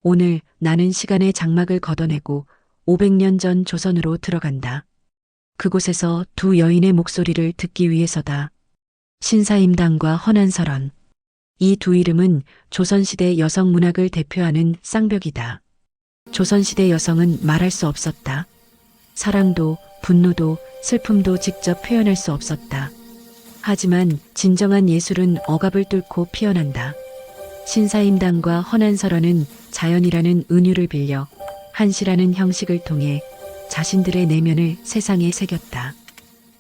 오늘 나는 시간의 장막을 걷어내고 500년 전 조선으로 들어간다. 그곳에서 두 여인의 목소리를 듣기 위해서다. 신사임당과 허난설원. 이 두 이름은 조선시대 여성 문학을 대표하는 쌍벽이다. 조선시대 여성은 말할 수 없었다. 사랑도, 분노도, 슬픔도 직접 표현할 수 없었다. 하지만 진정한 예술은 억압을 뚫고 피어난다. 신사임당과 허난설원은 자연이라는 은유를 빌려 한시라는 형식을 통해 자신들의 내면을 세상에 새겼다.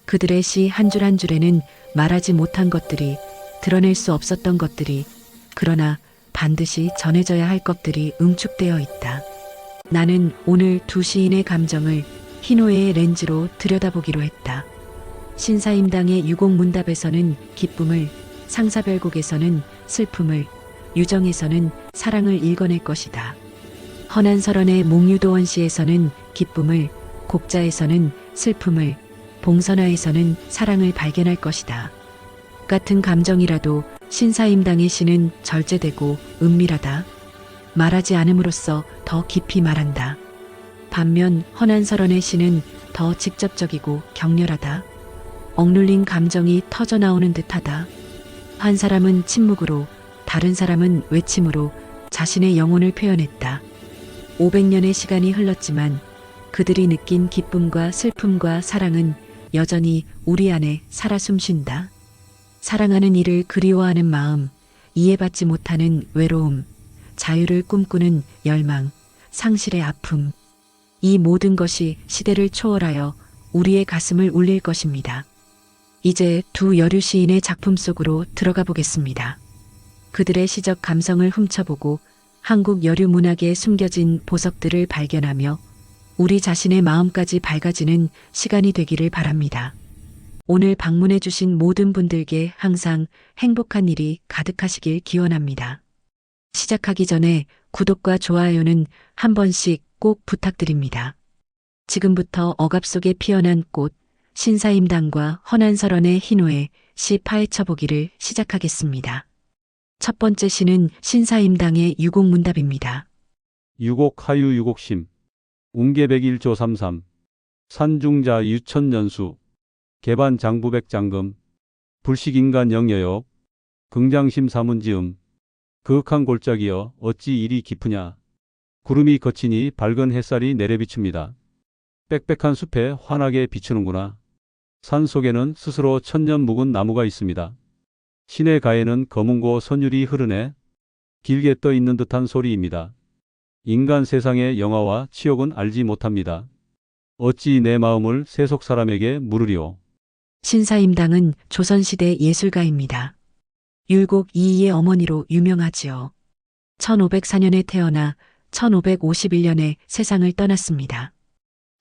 그들의 시 한 줄 한 줄에는 말하지 못한 것들이, 드러낼 수 없었던 것들이, 그러나 반드시 전해져야 할 것들이 응축되어 있다. 나는 오늘 두 시인의 감정을 희노애의 렌즈로 들여다보기로 했다. 신사임당의 유곡문답에서는 기쁨을, 상사별곡에서는 슬픔을, 유정에서는 사랑을 읽어낼 것이다. 허난설원의 몽유도원시에서는 기쁨을, 곡자에서는 슬픔을, 봉선화에서는 사랑을 발견할 것이다. 같은 감정이라도 신사임당의 시는 절제되고 은밀하다. 말하지 않음으로써 더 깊이 말한다. 반면 허난설원의 시는 더 직접적이고 격렬하다. 억눌린 감정이 터져나오는 듯하다. 한 사람은 침묵으로, 다른 사람은 외침으로 자신의 영혼을 표현했다. 500년의 시간이 흘렀지만 그들이 느낀 기쁨과 슬픔과 사랑은 여전히 우리 안에 살아 숨쉰다. 사랑하는 이를 그리워하는 마음, 이해받지 못하는 외로움, 자유를 꿈꾸는 열망, 상실의 아픔. 이 모든 것이 시대를 초월하여 우리의 가슴을 울릴 것입니다. 이제 두 여류 시인의 작품 속으로 들어가 보겠습니다. 그들의 시적 감성을 훔쳐보고 한국 여류 문학에 숨겨진 보석들을 발견하며 우리 자신의 마음까지 밝아지는 시간이 되기를 바랍니다. 오늘 방문해 주신 모든 분들께 항상 행복한 일이 가득하시길 기원합니다. 시작하기 전에 구독과 좋아요는 한 번씩 꼭 부탁드립니다. 지금부터 억압 속에 피어난 꽃, 신사임당과 허난설원의 희노애 시 파헤쳐보기를 시작하겠습니다. 첫 번째 시는 신사임당의 유곡문답입니다. 유곡 하유 유곡심 웅계백일조 삼삼 산중자 유천년수 개반 장부백 장금 불식인간 영여역 긍장심 사문지음 그윽한 골짜기여 어찌 이리 깊으냐 구름이 거치니 밝은 햇살이 내려비춥니다. 빽빽한 숲에 환하게 비추는구나. 산 속에는 스스로 천년 묵은 나무가 있습니다. 시내 가에는 검은고 선율이 흐르네. 길게 떠 있는 듯한 소리입니다. 인간 세상의 영화와 치욕은 알지 못합니다. 어찌 내 마음을 세속 사람에게 물으리오. 신사임당은 조선시대 예술가입니다. 율곡 이이의 어머니로 유명하지요. 1504년에 태어나 1551년에 세상을 떠났습니다.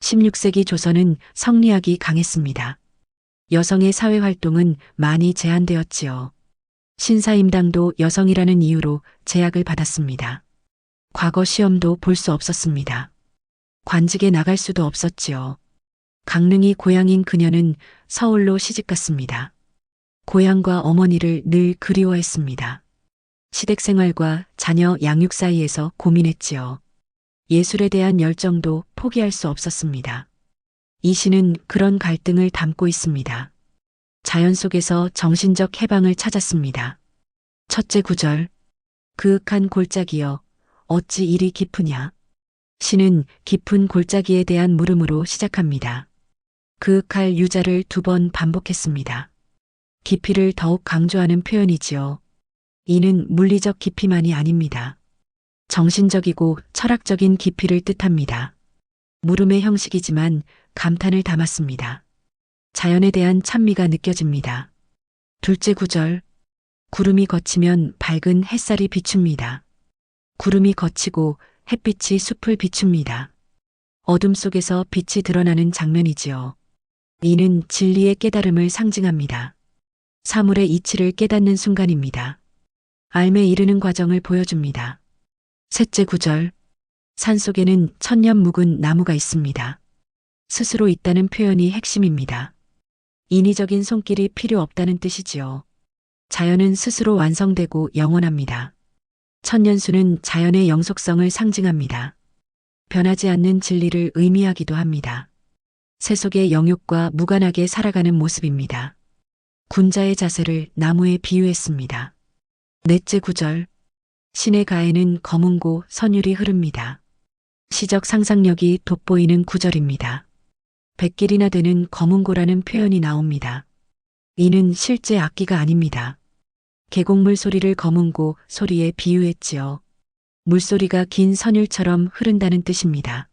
16세기 조선은 성리학이 강했습니다. 여성의 사회활동은 많이 제한되었지요. 신사임당도 여성이라는 이유로 제약을 받았습니다. 과거 시험도 볼 수 없었습니다. 관직에 나갈 수도 없었지요. 강릉이 고향인 그녀는 서울로 시집갔습니다. 고향과 어머니를 늘 그리워했습니다. 시댁 생활과 자녀 양육 사이에서 고민했지요. 예술에 대한 열정도 포기할 수 없었습니다. 이 시는 그런 갈등을 담고 있습니다. 자연 속에서 정신적 해방을 찾았습니다. 첫째 구절. 그윽한 골짜기여 어찌 이리 깊으냐. 시는 깊은 골짜기에 대한 물음으로 시작합니다. 그윽할 유자를 2번 반복했습니다. 깊이를 더욱 강조하는 표현이지요. 이는 물리적 깊이만이 아닙니다. 정신적이고 철학적인 깊이를 뜻합니다. 물음의 형식이지만 감탄을 담았습니다. 자연에 대한 찬미가 느껴집니다. 둘째 구절. 구름이 걷히면 밝은 햇살이 비춥니다. 구름이 걷히고 햇빛이 숲을 비춥니다. 어둠 속에서 빛이 드러나는 장면이지요. 이는 진리의 깨달음을 상징합니다. 사물의 이치를 깨닫는 순간입니다. 알매 이르는 과정을 보여줍니다. 셋째 구절. 산속에는 천년 묵은 나무가 있습니다. 스스로 있다는 표현이 핵심입니다. 인위적인 손길이 필요 없다는 뜻이지요. 자연은 스스로 완성되고 영원합니다. 천년수는 자연의 영속성을 상징합니다. 변하지 않는 진리를 의미하기도 합니다. 세속의 영육과 무관하게 살아가는 모습입니다. 군자의 자세를 나무에 비유했습니다. 넷째 구절. 신의 가에는 검은고 선율이 흐릅니다. 시적 상상력이 돋보이는 구절입니다. 100길이나 되는 검은고라는 표현이 나옵니다. 이는 실제 악기가 아닙니다. 계곡물 소리를 검은고 소리에 비유했지요. 물소리가 긴 선율처럼 흐른다는 뜻입니다.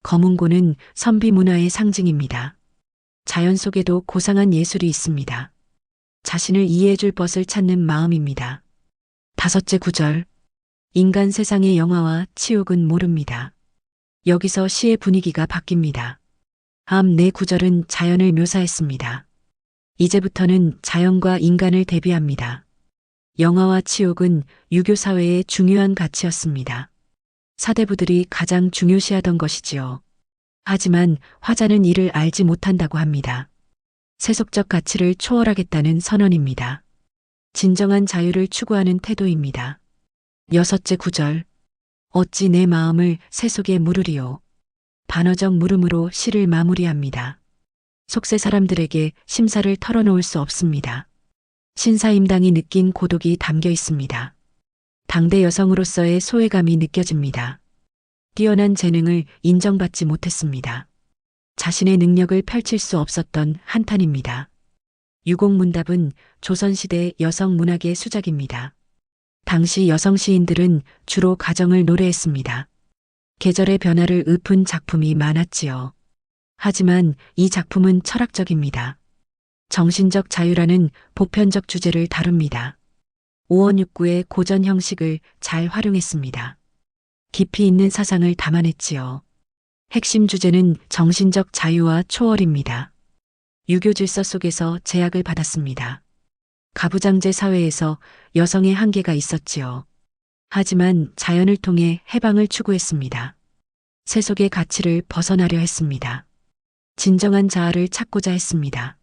검은고는 선비 문화의 상징입니다. 자연 속에도 고상한 예술이 있습니다. 자신을 이해해줄 벗을 찾는 마음입니다. 다섯째 구절. 인간 세상의 영화와 치욕은 모릅니다. 여기서 시의 분위기가 바뀝니다. 다음 네 구절은 자연을 묘사했습니다. 이제부터는 자연과 인간을 대비합니다. 영화와 치욕은 유교 사회의 중요한 가치였습니다. 사대부들이 가장 중요시하던 것이지요. 하지만 화자는 이를 알지 못한다고 합니다. 세속적 가치를 초월하겠다는 선언입니다. 진정한 자유를 추구하는 태도입니다. 여섯째 구절. 어찌 내 마음을 세속에 물으리요. 반어적 물음으로 시를 마무리합니다. 속세 사람들에게 심사를 털어놓을 수 없습니다. 신사임당이 느낀 고독이 담겨 있습니다. 당대 여성으로서의 소외감이 느껴집니다. 뛰어난 재능을 인정받지 못했습니다. 자신의 능력을 펼칠 수 없었던 한탄입니다. 유곡문답은 조선시대 여성 문학의 수작입니다. 당시 여성 시인들은 주로 가정을 노래했습니다. 계절의 변화를 읊은 작품이 많았지요. 하지만 이 작품은 철학적입니다. 정신적 자유라는 보편적 주제를 다룹니다. 오원육구의 고전 형식을 잘 활용했습니다. 깊이 있는 사상을 담아냈지요. 핵심 주제는 정신적 자유와 초월입니다. 유교 질서 속에서 제약을 받았습니다. 가부장제 사회에서 여성의 한계가 있었지요. 하지만 자연을 통해 해방을 추구했습니다. 세속의 가치를 벗어나려 했습니다. 진정한 자아를 찾고자 했습니다.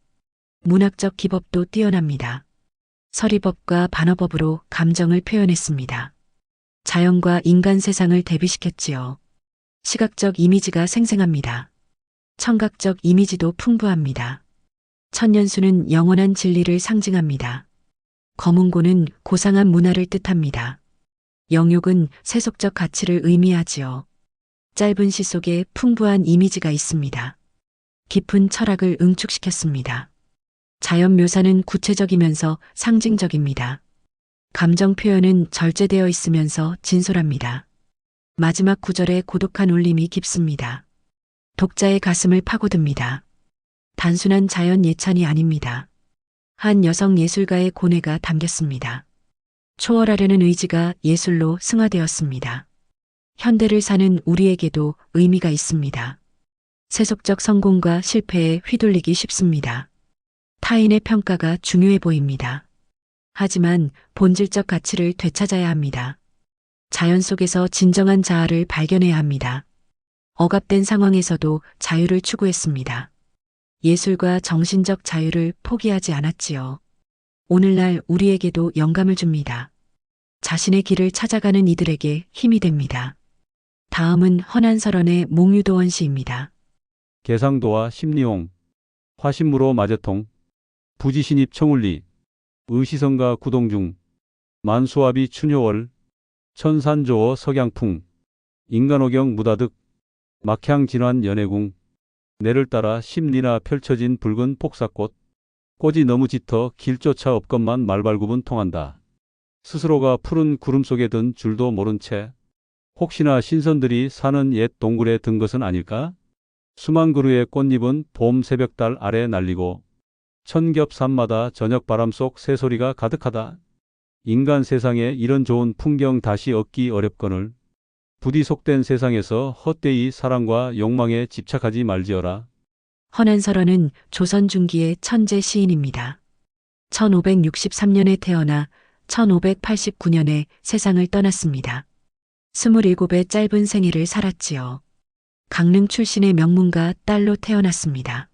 문학적 기법도 뛰어납니다. 서리법과 반어법으로 감정을 표현했습니다. 자연과 인간 세상을 대비시켰지요. 시각적 이미지가 생생합니다. 청각적 이미지도 풍부합니다. 천년수는 영원한 진리를 상징합니다. 검은고는 고상한 문화를 뜻합니다. 영육은 세속적 가치를 의미하지요. 짧은 시 속에 풍부한 이미지가 있습니다. 깊은 철학을 응축시켰습니다. 자연 묘사는 구체적이면서 상징적입니다. 감정 표현은 절제되어 있으면서 진솔합니다. 마지막 구절의 고독한 울림이 깊습니다. 독자의 가슴을 파고듭니다. 단순한 자연 예찬이 아닙니다. 한 여성 예술가의 고뇌가 담겼습니다. 초월하려는 의지가 예술로 승화되었습니다. 현대를 사는 우리에게도 의미가 있습니다. 세속적 성공과 실패에 휘둘리기 쉽습니다. 타인의 평가가 중요해 보입니다. 하지만 본질적 가치를 되찾아야 합니다. 자연 속에서 진정한 자아를 발견해야 합니다. 억압된 상황에서도 자유를 추구했습니다. 예술과 정신적 자유를 포기하지 않았지요. 오늘날 우리에게도 영감을 줍니다. 자신의 길을 찾아가는 이들에게 힘이 됩니다. 다음은 허난설원의 몽유도원 시입니다. 계상도와 심리홍, 화신무로 마제통, 부지신입 청울리, 의시성가 구동중, 만수아비 춘효월, 천산조어 석양풍, 인간오경 무다득, 막향진환 연해궁, 내를 따라 심리나 펼쳐진 붉은 폭사꽃, 꽃이 너무 짙어 길조차 없건만 말발굽은 통한다. 스스로가 푸른 구름 속에 든 줄도 모른 채 혹시나 신선들이 사는 옛 동굴에 든 것은 아닐까? 수만 그루의 꽃잎은 봄 새벽달 아래 날리고 천겹산마다 저녁 바람 속 새소리가 가득하다. 인간 세상에 이런 좋은 풍경 다시 얻기 어렵거늘 부디 속된 세상에서 헛되이 사랑과 욕망에 집착하지 말지어라. 허난설원은 조선 중기의 천재 시인입니다. 1563년에 태어나 1589년에 세상을 떠났습니다. 27의 짧은 생애를 살았지요. 강릉 출신의 명문가 딸로 태어났습니다.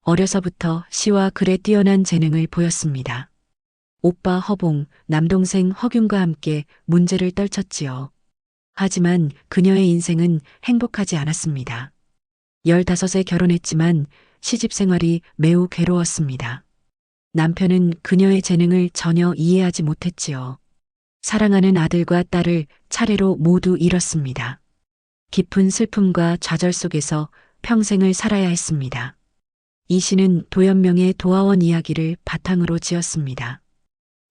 어려서부터 시와 글에 뛰어난 재능을 보였습니다. 오빠 허봉, 남동생 허균과 함께 문제를 떨쳤지요. 하지만 그녀의 인생은 행복하지 않았습니다. 15세 결혼했지만 시집 생활이 매우 괴로웠습니다. 남편은 그녀의 재능을 전혀 이해하지 못했지요. 사랑하는 아들과 딸을 차례로 모두 잃었습니다. 깊은 슬픔과 좌절 속에서 평생을 살아야 했습니다. 이 시는 도연명의 도화원 이야기를 바탕으로 지었습니다.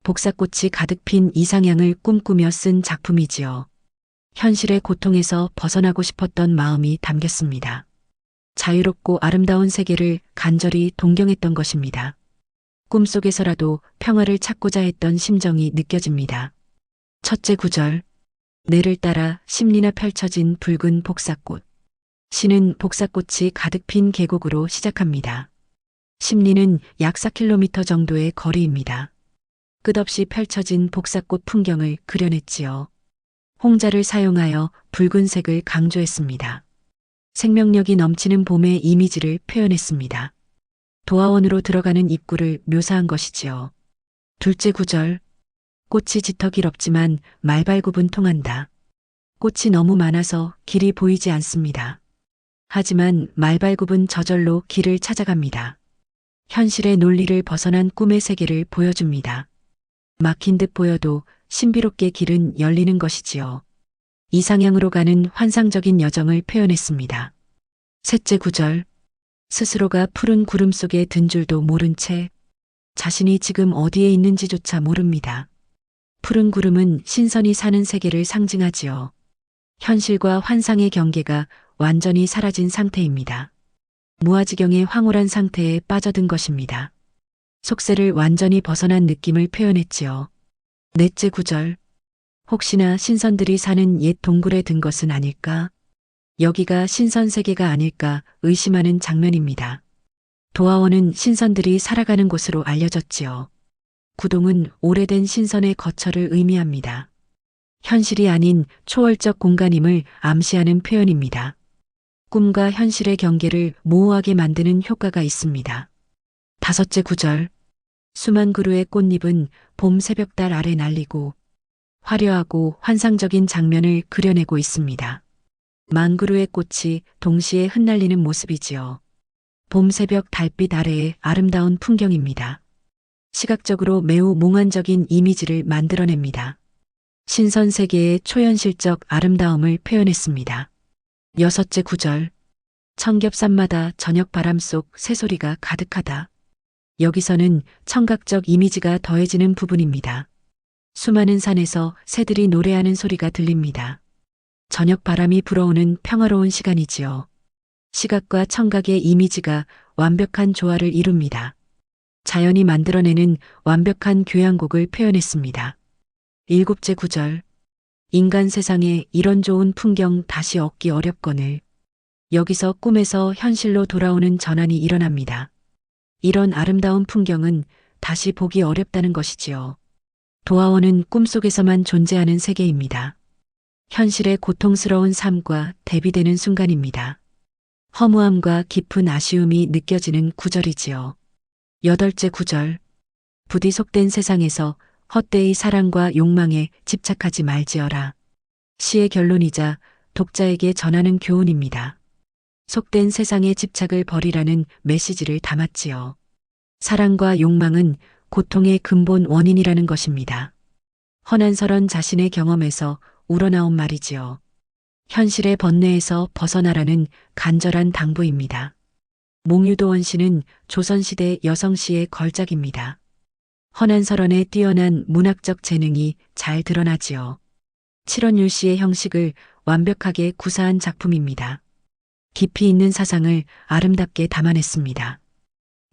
복사꽃이 가득 핀 이상향을 꿈꾸며 쓴 작품이지요. 현실의 고통에서 벗어나고 싶었던 마음이 담겼습니다. 자유롭고 아름다운 세계를 간절히 동경했던 것입니다. 꿈속에서라도 평화를 찾고자 했던 심정이 느껴집니다. 첫째 구절. 내를 따라 심리나 펼쳐진 붉은 복사꽃. 시는 복사꽃이 가득 핀 계곡으로 시작합니다. 심리는 약 4km 정도의 거리입니다. 끝없이 펼쳐진 복사꽃 풍경을 그려냈지요. 홍자를 사용하여 붉은색을 강조했습니다. 생명력이 넘치는 봄의 이미지를 표현했습니다. 도화원으로 들어가는 입구를 묘사한 것이지요. 둘째 구절. 꽃이 짙어길없지만 말발굽은 통한다. 꽃이 너무 많아서 길이 보이지 않습니다. 하지만 말발굽은 저절로 길을 찾아갑니다. 현실의 논리를 벗어난 꿈의 세계를 보여줍니다. 막힌 듯 보여도 신비롭게 길은 열리는 것이지요. 이상향으로 가는 환상적인 여정을 표현했습니다. 셋째 구절. 스스로가 푸른 구름 속에 든 줄도 모른 채 자신이 지금 어디에 있는지조차 모릅니다. 푸른 구름은 신선히 사는 세계를 상징하지요. 현실과 환상의 경계가 완전히 사라진 상태입니다. 무아지경의 황홀한 상태에 빠져든 것입니다. 속세를 완전히 벗어난 느낌을 표현했지요. 넷째 구절. 혹시나 신선들이 사는 옛 동굴에 든 것은 아닐까? 여기가 신선 세계가 아닐까 의심하는 장면입니다. 도화원은 신선들이 살아가는 곳으로 알려졌지요. 구동은 오래된 신선의 거처를 의미합니다. 현실이 아닌 초월적 공간임을 암시하는 표현입니다. 꿈과 현실의 경계를 모호하게 만드는 효과가 있습니다. 다섯째 구절. 수만 그루의 꽃잎은 봄 새벽달 아래 날리고 화려하고 환상적인 장면을 그려내고 있습니다. 만 그루의 꽃이 동시에 흩날리는 모습이지요. 봄 새벽 달빛 아래의 아름다운 풍경입니다. 시각적으로 매우 몽환적인 이미지를 만들어냅니다. 신선 세계의 초현실적 아름다움을 표현했습니다. 여섯째 구절. 청겹산마다 저녁 바람 속 새소리가 가득하다. 여기서는 청각적 이미지가 더해지는 부분입니다. 수많은 산에서 새들이 노래하는 소리가 들립니다. 저녁 바람이 불어오는 평화로운 시간이지요. 시각과 청각의 이미지가 완벽한 조화를 이룹니다. 자연이 만들어내는 완벽한 교향곡을 표현했습니다. 일곱째 구절. 인간 세상에 이런 좋은 풍경 다시 얻기 어렵거늘. 여기서 꿈에서 현실로 돌아오는 전환이 일어납니다. 이런 아름다운 풍경은 다시 보기 어렵다는 것이지요. 도화원은 꿈속에서만 존재하는 세계입니다. 현실의 고통스러운 삶과 대비되는 순간입니다. 허무함과 깊은 아쉬움이 느껴지는 구절이지요. 여덟째 구절. 부디 속된 세상에서 헛되이 사랑과 욕망에 집착하지 말지어라. 시의 결론이자 독자에게 전하는 교훈입니다. 속된 세상에 집착을 버리라는 메시지를 담았지요. 사랑과 욕망은 고통의 근본 원인이라는 것입니다. 허난설원 자신의 경험에서 우러나온 말이지요. 현실의 번뇌에서 벗어나라는 간절한 당부입니다. 몽유도원 시는 조선시대 여성시의 걸작입니다. 허난설원의 뛰어난 문학적 재능이 잘 드러나지요. 칠원율 시의 형식을 완벽하게 구사한 작품입니다. 깊이 있는 사상을 아름답게 담아냈습니다.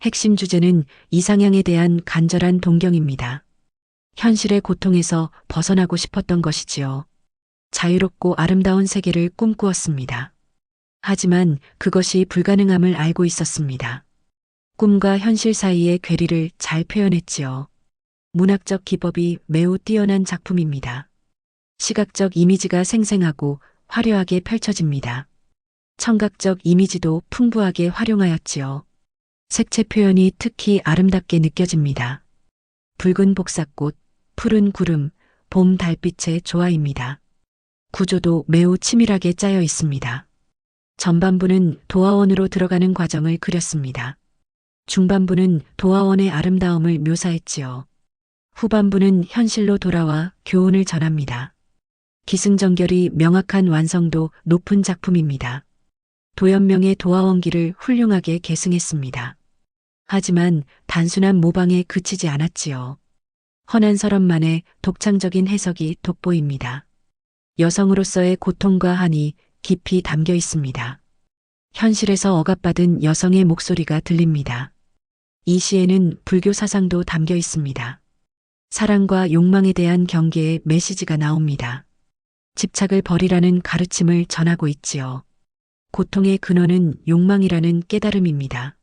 핵심 주제는 이상향에 대한 간절한 동경입니다. 현실의 고통에서 벗어나고 싶었던 것이지요. 자유롭고 아름다운 세계를 꿈꾸었습니다. 하지만 그것이 불가능함을 알고 있었습니다. 꿈과 현실 사이의 괴리를 잘 표현했지요. 문학적 기법이 매우 뛰어난 작품입니다. 시각적 이미지가 생생하고 화려하게 펼쳐집니다. 청각적 이미지도 풍부하게 활용하였지요. 색채 표현이 특히 아름답게 느껴집니다. 붉은 복사꽃, 푸른 구름, 봄 달빛의 조화입니다. 구조도 매우 치밀하게 짜여 있습니다. 전반부는 도화원으로 들어가는 과정을 그렸습니다. 중반부는 도화원의 아름다움을 묘사했지요. 후반부는 현실로 돌아와 교훈을 전합니다. 기승전결이 명확한 완성도 높은 작품입니다. 도연명의 도화원기를 훌륭하게 계승했습니다. 하지만 단순한 모방에 그치지 않았지요. 허난서런만의 독창적인 해석이 돋보입니다. 여성으로서의 고통과 한이 깊이 담겨 있습니다. 현실에서 억압받은 여성의 목소리가 들립니다. 이 시에는 불교 사상도 담겨 있습니다. 사랑과 욕망에 대한 경계의 메시지가 나옵니다. 집착을 버리라는 가르침을 전하고 있지요. 고통의 근원은 욕망이라는 깨달음입니다.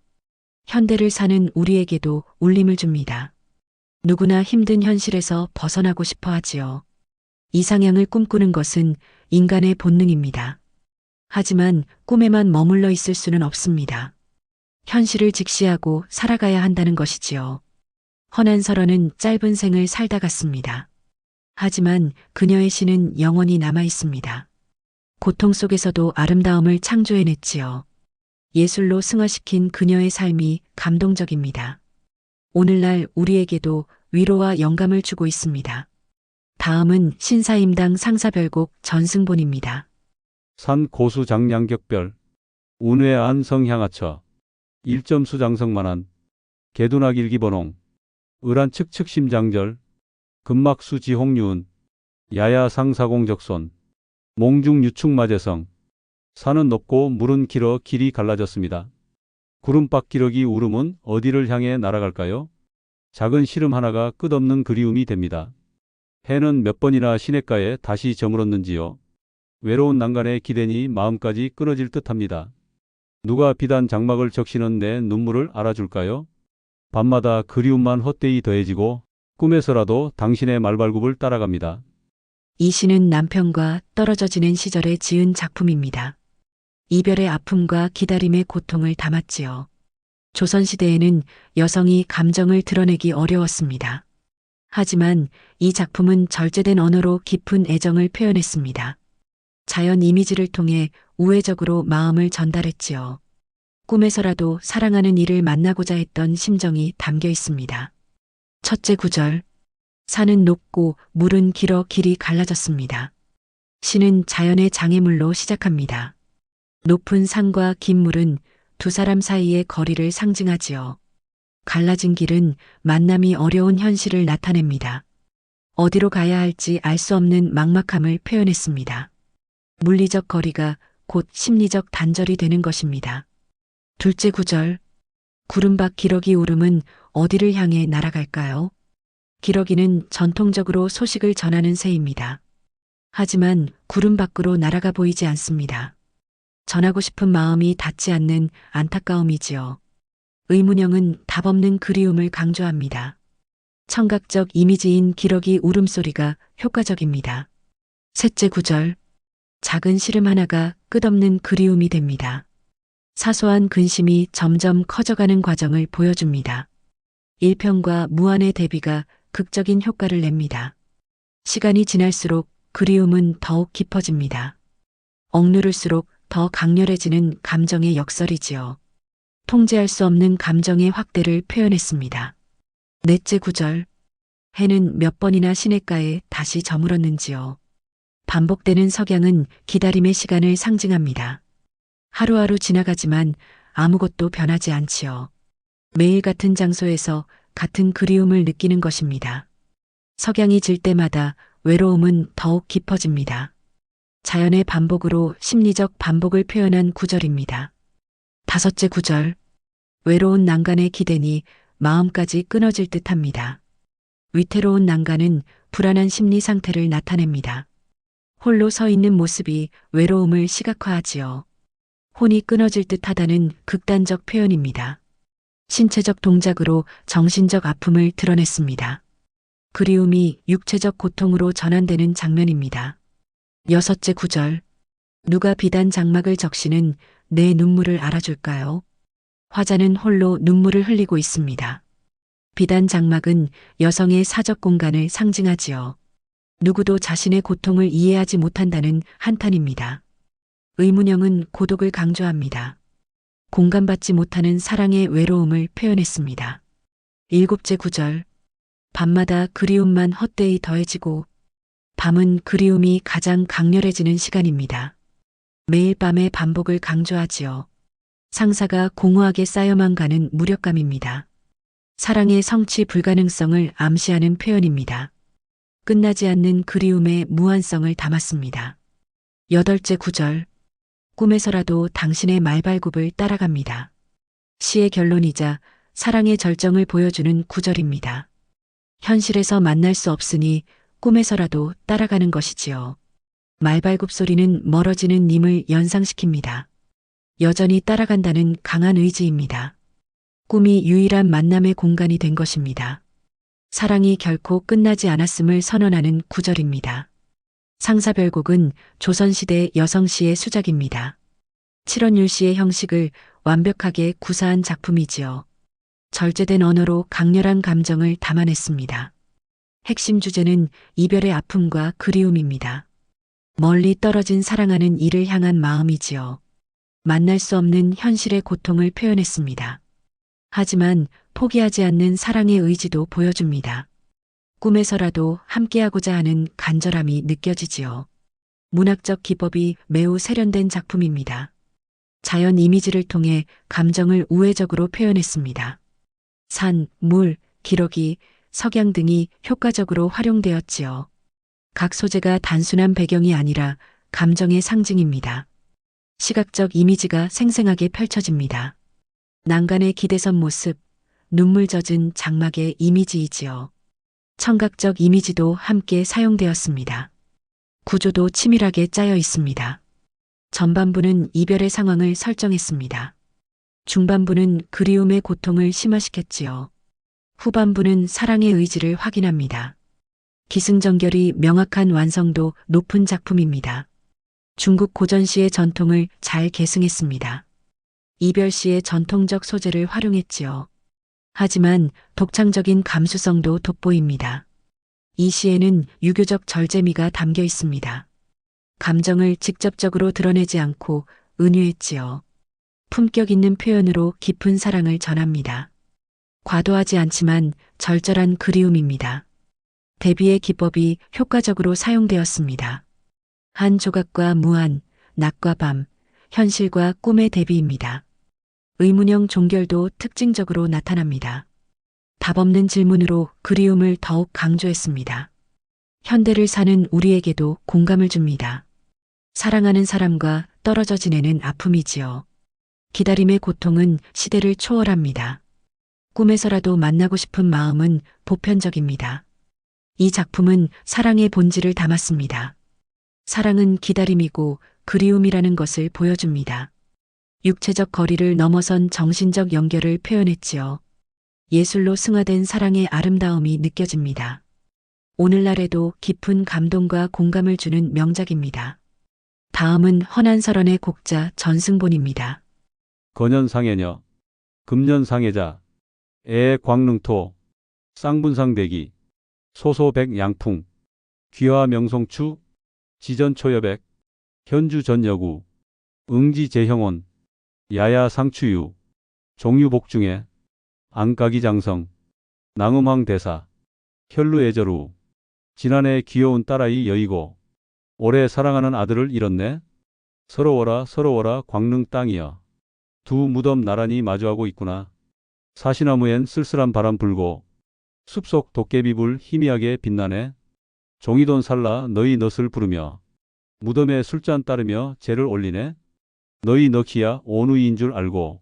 현대를 사는 우리에게도 울림을 줍니다. 누구나 힘든 현실에서 벗어나고 싶어 하지요. 이상향을 꿈꾸는 것은 인간의 본능입니다. 하지만 꿈에만 머물러 있을 수는 없습니다. 현실을 직시하고 살아가야 한다는 것이지요. 허난서런은 짧은 생을 살다 갔습니다. 하지만 그녀의 시는 영원히 남아 있습니다. 고통 속에서도 아름다움을 창조해냈지요. 예술로 승화시킨 그녀의 삶이 감동적입니다. 오늘날 우리에게도 위로와 영감을 주고 있습니다. 다음은 신사임당 상사별곡 전승본입니다. 산 고수 장량격별, 운회 안성향하처, 일점수장성만한, 개두나길기번홍, 을한측측심장절, 금막수지홍유은, 야야상사공적손, 몽중유축마제성. 산은 높고 물은 길어 길이 갈라졌습니다. 구름박 기러기 울음은 어디를 향해 날아갈까요? 작은 시름 하나가 끝없는 그리움이 됩니다. 해는 몇 번이나 시냇가에 다시 저물었는지요. 외로운 난간에 기대니 마음까지 끊어질 듯합니다. 누가 비단 장막을 적시는 내 눈물을 알아줄까요? 밤마다 그리움만 헛되이 더해지고 꿈에서라도 당신의 말발굽을 따라갑니다. 이 시는 남편과 떨어져 지낸 시절에 지은 작품입니다. 이별의 아픔과 기다림의 고통을 담았지요. 조선시대에는 여성이 감정을 드러내기 어려웠습니다. 하지만 이 작품은 절제된 언어로 깊은 애정을 표현했습니다. 자연 이미지를 통해 우회적으로 마음을 전달했지요. 꿈에서라도 사랑하는 이를 만나고자 했던 심정이 담겨 있습니다. 첫째 구절. 산은 높고 물은 길어 길이 갈라졌습니다. 시는 자연의 장애물로 시작합니다. 높은 산과 긴 물은 두 사람 사이의 거리를 상징하지요. 갈라진 길은 만남이 어려운 현실을 나타냅니다. 어디로 가야 할지 알 수 없는 막막함을 표현했습니다. 물리적 거리가 곧 심리적 단절이 되는 것입니다. 둘째 구절. 구름박 기러기 울음은 어디를 향해 날아갈까요? 기러기는 전통적으로 소식을 전하는 새입니다. 하지만 구름 밖으로 날아가 보이지 않습니다. 전하고 싶은 마음이 닿지 않는 안타까움이지요. 의문형은 답없는 그리움을 강조합니다. 청각적 이미지인 기러기 울음소리가 효과적입니다. 셋째 구절. 작은 시름 하나가 끝없는 그리움이 됩니다. 사소한 근심이 점점 커져가는 과정을 보여줍니다. 일편과 무한의 대비가 극적인 효과를 냅니다. 시간이 지날수록 그리움은 더욱 깊어집니다. 억누를수록 더 강렬해지는 감정의 역설이지요. 통제할 수 없는 감정의 확대를 표현했습니다. 넷째 구절. 해는 몇 번이나 시냇가에 다시 저물었는지요. 반복되는 석양은 기다림의 시간을 상징합니다. 하루하루 지나가지만 아무것도 변하지 않지요. 매일 같은 장소에서 같은 그리움을 느끼는 것입니다. 석양이 질 때마다 외로움은 더욱 깊어집니다. 자연의 반복으로 심리적 반복을 표현한 구절입니다. 다섯째 구절. 외로운 난간에 기대니 마음까지 끊어질 듯합니다. 위태로운 난간은 불안한 심리 상태를 나타냅니다. 홀로 서 있는 모습이 외로움을 시각화하지요. 혼이 끊어질 듯하다는 극단적 표현입니다. 신체적 동작으로 정신적 아픔을 드러냈습니다. 그리움이 육체적 고통으로 전환되는 장면입니다. 여섯째 구절. 누가 비단 장막을 적시는 내 눈물을 알아줄까요? 화자는 홀로 눈물을 흘리고 있습니다. 비단 장막은 여성의 사적 공간을 상징하지요. 누구도 자신의 고통을 이해하지 못한다는 한탄입니다. 의문형은 고독을 강조합니다. 공감받지 못하는 사랑의 외로움을 표현했습니다. 일곱째 구절. 밤마다 그리움만 헛되이 더해지고 밤은 그리움이 가장 강렬해지는 시간입니다. 매일 밤의 반복을 강조하지요. 상사가 공허하게 쌓여만 가는 무력감입니다. 사랑의 성취 불가능성을 암시하는 표현입니다. 끝나지 않는 그리움의 무한성을 담았습니다. 여덟째 구절. 꿈에서라도 당신의 말발굽을 따라갑니다. 시의 결론이자 사랑의 절정을 보여주는 구절입니다. 현실에서 만날 수 없으니 꿈에서라도 따라가는 것이지요. 말발굽 소리는 멀어지는 님을 연상시킵니다. 여전히 따라간다는 강한 의지입니다. 꿈이 유일한 만남의 공간이 된 것입니다. 사랑이 결코 끝나지 않았음을 선언하는 구절입니다. 상사별곡은 조선시대 여성시의 수작입니다. 칠원율시의 형식을 완벽하게 구사한 작품이지요. 절제된 언어로 강렬한 감정을 담아냈습니다. 핵심 주제는 이별의 아픔과 그리움입니다. 멀리 떨어진 사랑하는 이를 향한 마음이지요. 만날 수 없는 현실의 고통을 표현했습니다. 하지만 포기하지 않는 사랑의 의지도 보여줍니다. 꿈에서라도 함께하고자 하는 간절함이 느껴지지요. 문학적 기법이 매우 세련된 작품입니다. 자연 이미지를 통해 감정을 우회적으로 표현했습니다. 산, 물, 기러기, 석양 등이 효과적으로 활용되었지요. 각 소재가 단순한 배경이 아니라 감정의 상징입니다. 시각적 이미지가 생생하게 펼쳐집니다. 난간의 기대선 모습, 눈물 젖은 장막의 이미지이지요. 청각적 이미지도 함께 사용되었습니다. 구조도 치밀하게 짜여 있습니다. 전반부는 이별의 상황을 설정했습니다. 중반부는 그리움의 고통을 심화시켰지요. 후반부는 사랑의 의지를 확인합니다. 기승전결이 명확한 완성도 높은 작품입니다. 중국 고전시의 전통을 잘 계승했습니다. 이별시의 전통적 소재를 활용했지요. 하지만 독창적인 감수성도 돋보입니다. 이 시에는 유교적 절제미가 담겨 있습니다. 감정을 직접적으로 드러내지 않고 은유했지요. 품격 있는 표현으로 깊은 사랑을 전합니다. 과도하지 않지만 절절한 그리움입니다. 대비의 기법이 효과적으로 사용되었습니다. 한 조각과 무한, 낮과 밤, 현실과 꿈의 대비입니다. 의문형 종결도 특징적으로 나타납니다. 답없는 질문으로 그리움을 더욱 강조했습니다. 현대를 사는 우리에게도 공감을 줍니다. 사랑하는 사람과 떨어져 지내는 아픔이지요. 기다림의 고통은 시대를 초월합니다. 꿈에서라도 만나고 싶은 마음은 보편적입니다. 이 작품은 사랑의 본질을 담았습니다. 사랑은 기다림이고 그리움이라는 것을 보여줍니다. 육체적 거리를 넘어선 정신적 연결을 표현했지요. 예술로 승화된 사랑의 아름다움이 느껴집니다. 오늘날에도 깊은 감동과 공감을 주는 명작입니다. 다음은 허난설원의 곡자 전승본입니다. 건현상해녀, 금년상해자, 애광릉토, 쌍분상대기, 소소백양풍, 귀화명송추, 지전초여백, 현주전여구, 응지재형원, 야야상추유, 종유복중에, 안가기장성, 낭음왕대사, 혈루애절우, 지난해 귀여운 딸아이 여의고, 올해 사랑하는 아들을 잃었네. 서러워라 서러워라 광릉 땅이여. 두 무덤 나란히 마주하고 있구나. 사시나무엔 쓸쓸한 바람 불고 숲속 도깨비불 희미하게 빛나네. 종이돈 살라 너희 넛을 부르며 무덤에 술잔 따르며 제를 올리네. 너희 넋이야 온우이인 줄 알고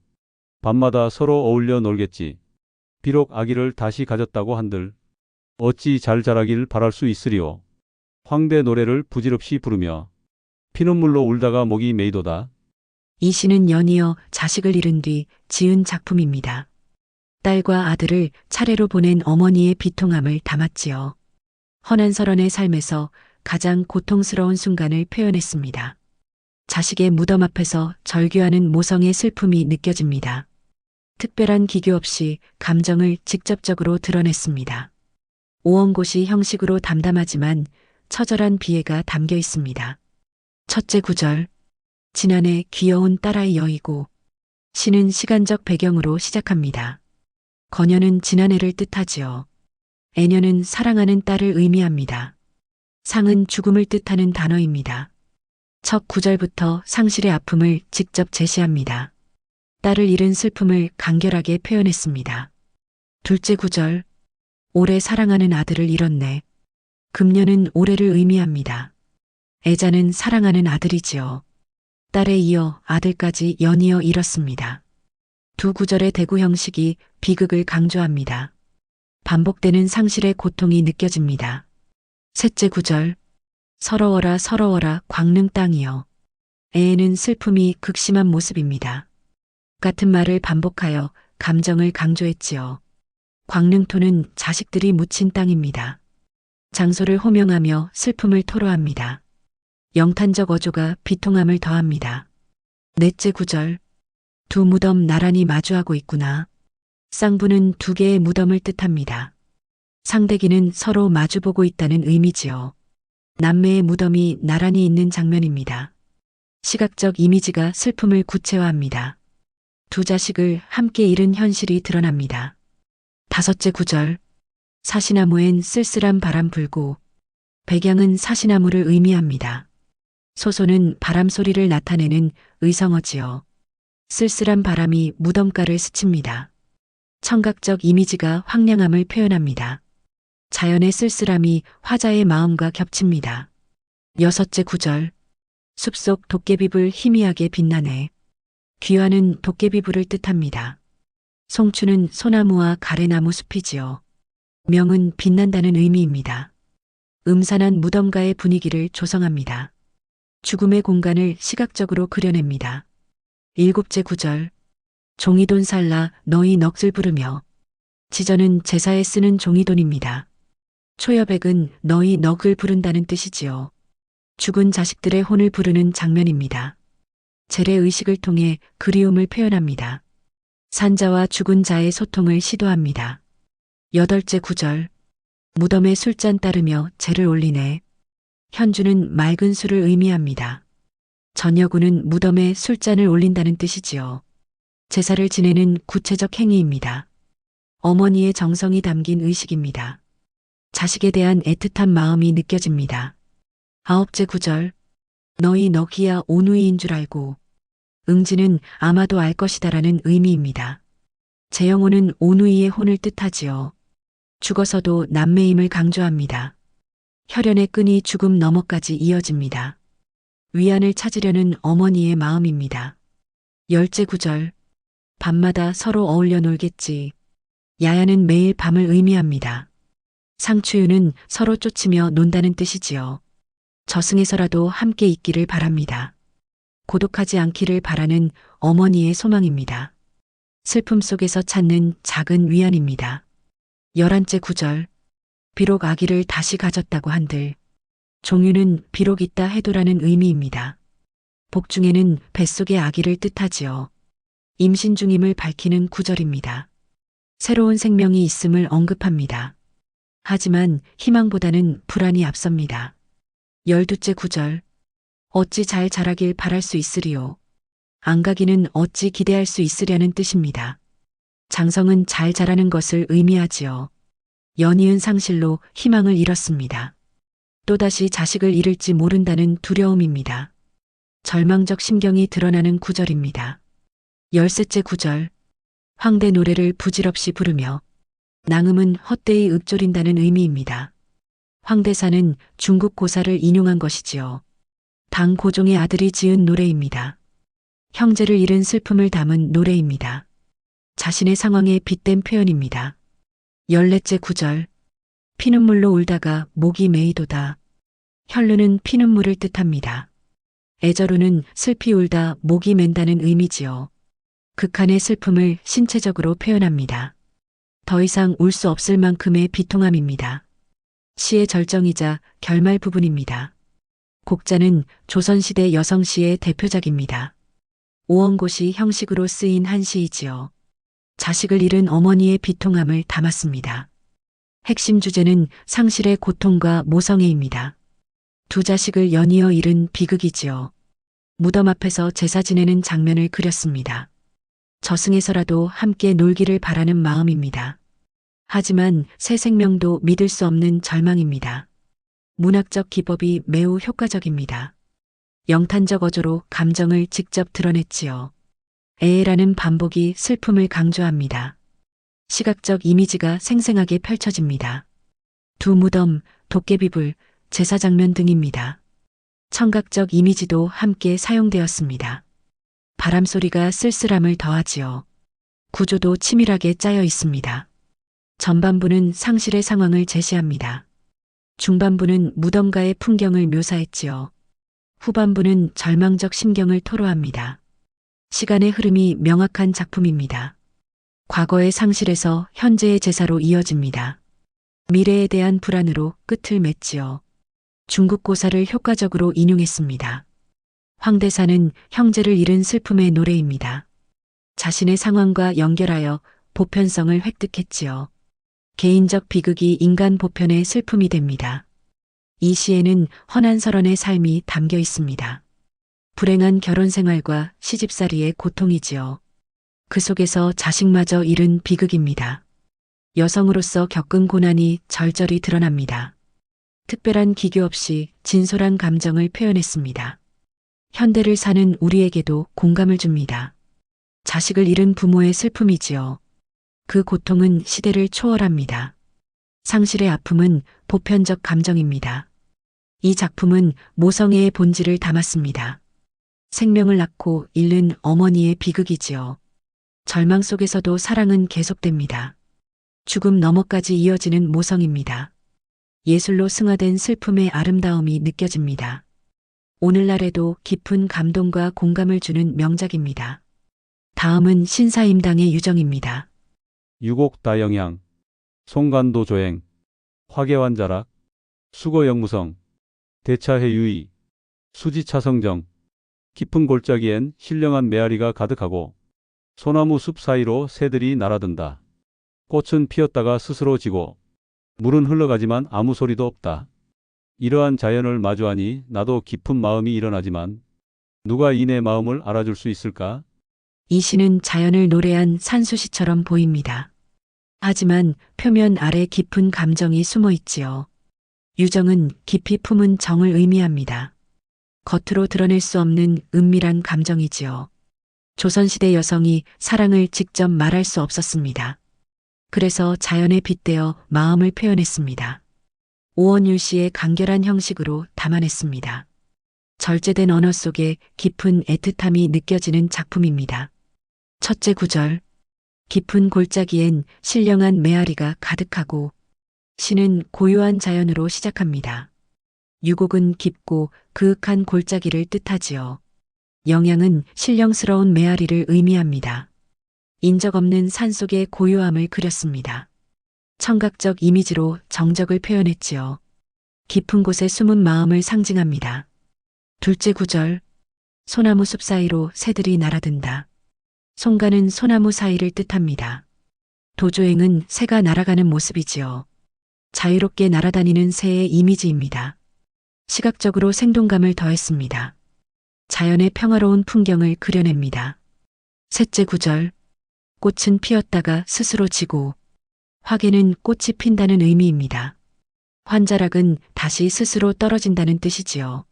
밤마다 서로 어울려 놀겠지. 비록 아기를 다시 가졌다고 한들 어찌 잘 자라길 바랄 수 있으리오. 황대 노래를 부질없이 부르며 피눈물로 울다가 목이 메이도다. 이 시는 연이어 자식을 잃은 뒤 지은 작품입니다. 딸과 아들을 차례로 보낸 어머니의 비통함을 담았지요. 허난설원의 삶에서 가장 고통스러운 순간을 표현했습니다. 자식의 무덤 앞에서 절규하는 모성의 슬픔이 느껴집니다. 특별한 기교 없이 감정을 직접적으로 드러냈습니다. 오원고시 형식으로 담담하지만 처절한 비애가 담겨 있습니다. 첫째 구절. 지난해 귀여운 딸아이 여이고 시는 시간적 배경으로 시작합니다. 거녀는 지난해를 뜻하지요. 애녀는 사랑하는 딸을 의미합니다. 상은 죽음을 뜻하는 단어입니다. 첫 구절부터 상실의 아픔을 직접 제시합니다. 딸을 잃은 슬픔을 간결하게 표현했습니다. 둘째 구절. 오래 사랑하는 아들을 잃었네. 금년은 올해를 의미합니다. 애자는 사랑하는 아들이지요. 딸에 이어 아들까지 연이어 잃었습니다. 두 구절의 대구 형식이 비극을 강조합니다. 반복되는 상실의 고통이 느껴집니다. 셋째 구절. 서러워라 서러워라 광릉 땅이여. 애에는 슬픔이 극심한 모습입니다. 같은 말을 반복하여 감정을 강조했지요. 광릉토는 자식들이 묻힌 땅입니다. 장소를 호명하며 슬픔을 토로합니다. 영탄적 어조가 비통함을 더합니다. 넷째 구절. 두 무덤 나란히 마주하고 있구나. 쌍부는 두 개의 무덤을 뜻합니다. 상대기는 서로 마주보고 있다는 의미지요. 남매의 무덤이 나란히 있는 장면입니다. 시각적 이미지가 슬픔을 구체화합니다. 두 자식을 함께 잃은 현실이 드러납니다. 다섯째 구절. 사시나무엔 쓸쓸한 바람 불고 백양은 사시나무를 의미합니다. 소소는 바람 소리를 나타내는 의성어지요. 쓸쓸한 바람이 무덤가를 스칩니다. 청각적 이미지가 황량함을 표현합니다. 자연의 쓸쓸함이 화자의 마음과 겹칩니다. 여섯째 구절. 숲속 도깨비불 희미하게 빛나네. 귀화는 도깨비불을 뜻합니다. 송추는 소나무와 가래나무 숲이지요. 명은 빛난다는 의미입니다. 음산한 무덤가의 분위기를 조성합니다. 죽음의 공간을 시각적으로 그려냅니다. 일곱째 구절. 종이돈 살라 너희 넋을 부르며. 지저는 제사에 쓰는 종이돈입니다. 초여백은 너희 넋을 부른다는 뜻이지요. 죽은 자식들의 혼을 부르는 장면입니다. 재래의식을 통해 그리움을 표현합니다. 산자와 죽은 자의 소통을 시도합니다. 여덟째 구절. 무덤에 술잔 따르며 제를 올리네. 현주는 맑은 술을 의미합니다. 전여구는 무덤에 술잔을 올린다는 뜻이지요. 제사를 지내는 구체적 행위입니다. 어머니의 정성이 담긴 의식입니다. 자식에 대한 애틋한 마음이 느껴집니다. 아홉째 구절. 너희 너기야 오누이인 줄 알고. 응지는 아마도 알 것이다라는 의미입니다. 재영호는 오누이의 혼을 뜻하지요. 죽어서도 남매임을 강조합니다. 혈연의 끈이 죽음 너머까지 이어집니다. 위안을 찾으려는 어머니의 마음입니다. 열째 구절. 밤마다 서로 어울려 놀겠지. 야야는 매일 밤을 의미합니다. 상추유는 서로 쫓으며 논다는 뜻이지요. 저승에서라도 함께 있기를 바랍니다. 고독하지 않기를 바라는 어머니의 소망입니다. 슬픔 속에서 찾는 작은 위안입니다. 11째 구절. 비록 아기를 다시 가졌다고 한들 종유는 비록 있다 해도라는 의미입니다. 복중에는 뱃속의 아기를 뜻하지요. 임신 중임을 밝히는 구절입니다. 새로운 생명이 있음을 언급합니다. 하지만 희망보다는 불안이 앞섭니다. 12째 구절. 어찌 잘 자라길 바랄 수 있으리요. 안가기는 어찌 기대할 수 있으려는 뜻입니다. 장성은 잘 자라는 것을 의미하지요. 연이은 상실로 희망을 잃었습니다. 또다시 자식을 잃을지 모른다는 두려움입니다. 절망적 심경이 드러나는 구절입니다. 13째 구절. 황대 노래를 부질없이 부르며. 낭음은 헛되이 읊조린다는 의미입니다. 황대사는 중국 고사를 인용한 것이지요. 당 고종의 아들이 지은 노래입니다. 형제를 잃은 슬픔을 담은 노래입니다. 자신의 상황에 빗댄 표현입니다. 14째 구절. 피눈물로 울다가 목이 메이도다. 혈루는 피눈물을 뜻합니다. 애저루는 슬피 울다 목이 맨다는 의미지요. 극한의 슬픔을 신체적으로 표현합니다. 더 이상 울 수 없을 만큼의 비통함입니다. 시의 절정이자 결말 부분입니다. 곡자는 조선시대 여성시의 대표작입니다. 오원고시 형식으로 쓰인 한 시이지요. 자식을 잃은 어머니의 비통함을 담았습니다. 핵심 주제는 상실의 고통과 모성애입니다. 두 자식을 연이어 잃은 비극이지요. 무덤 앞에서 제사 지내는 장면을 그렸습니다. 저승에서라도 함께 놀기를 바라는 마음입니다. 하지만 새 생명도 믿을 수 없는 절망입니다. 문학적 기법이 매우 효과적입니다. 영탄적 어조로 감정을 직접 드러냈지요. 에에라는 반복이 슬픔을 강조합니다. 시각적 이미지가 생생하게 펼쳐집니다. 두 무덤, 도깨비불, 제사 장면 등입니다. 청각적 이미지도 함께 사용되었습니다. 바람 소리가 쓸쓸함을 더하지요. 구조도 치밀하게 짜여 있습니다. 전반부는 상실의 상황을 제시합니다. 중반부는 무덤가의 풍경을 묘사했지요. 후반부는 절망적 심경을 토로합니다. 시간의 흐름이 명확한 작품입니다. 과거의 상실에서 현재의 제사로 이어집니다. 미래에 대한 불안으로 끝을 맺지요. 중국 고사를 효과적으로 인용했습니다. 황대사는 형제를 잃은 슬픔의 노래입니다. 자신의 상황과 연결하여 보편성을 획득했지요. 개인적 비극이 인간 보편의 슬픔이 됩니다. 이 시에는 허난설원의 삶이 담겨 있습니다. 불행한 결혼 생활과 시집살이의 고통이지요. 그 속에서 자식마저 잃은 비극입니다. 여성으로서 겪은 고난이 절절히 드러납니다. 특별한 기교 없이 진솔한 감정을 표현했습니다. 현대를 사는 우리에게도 공감을 줍니다. 자식을 잃은 부모의 슬픔이지요. 그 고통은 시대를 초월합니다. 상실의 아픔은 보편적 감정입니다. 이 작품은 모성애의 본질을 담았습니다. 생명을 낳고 잃는 어머니의 비극이지요. 절망 속에서도 사랑은 계속됩니다. 죽음 너머까지 이어지는 모성입니다. 예술로 승화된 슬픔의 아름다움이 느껴집니다. 오늘날에도 깊은 감동과 공감을 주는 명작입니다. 다음은 신사임당의 유정입니다. 유곡 다영향, 송간도 조행, 화개환자락, 수거영무성, 대차해 유의, 수지차성정. 깊은 골짜기엔 신령한 메아리가 가득하고 소나무 숲 사이로 새들이 날아든다. 꽃은 피었다가 스스로 지고 물은 흘러가지만 아무 소리도 없다. 이러한 자연을 마주하니 나도 깊은 마음이 일어나지만 누가 이내 마음을 알아줄 수 있을까? 이 시는 자연을 노래한 산수시처럼 보입니다. 하지만 표면 아래 깊은 감정이 숨어 있지요. 유정은 깊이 품은 정을 의미합니다. 겉으로 드러낼 수 없는 은밀한 감정이지요. 조선시대 여성이 사랑을 직접 말할 수 없었습니다. 그래서 자연에 빗대어 마음을 표현했습니다. 오원율 씨의 간결한 형식으로 담아냈습니다. 절제된 언어 속에 깊은 애틋함이 느껴지는 작품입니다. 첫째 구절. 깊은 골짜기엔 신령한 메아리가 가득하고 시는 고요한 자연으로 시작합니다. 유곡은 깊고 그윽한 골짜기를 뜻하지요. 영양은 신령스러운 메아리를 의미합니다. 인적 없는 산속의 고요함을 그렸습니다. 청각적 이미지로 정적을 표현했지요. 깊은 곳에 숨은 마음을 상징합니다. 둘째 구절. 소나무 숲 사이로 새들이 날아든다. 송가는 소나무 사이를 뜻합니다. 도조행은 새가 날아가는 모습이지요. 자유롭게 날아다니는 새의 이미지입니다. 시각적으로 생동감을 더했습니다. 자연의 평화로운 풍경을 그려냅니다. 셋째 구절. 꽃은 피었다가 스스로 지고 화개는 꽃이 핀다는 의미입니다. 환자락은 다시 스스로 떨어진다는 뜻이지요.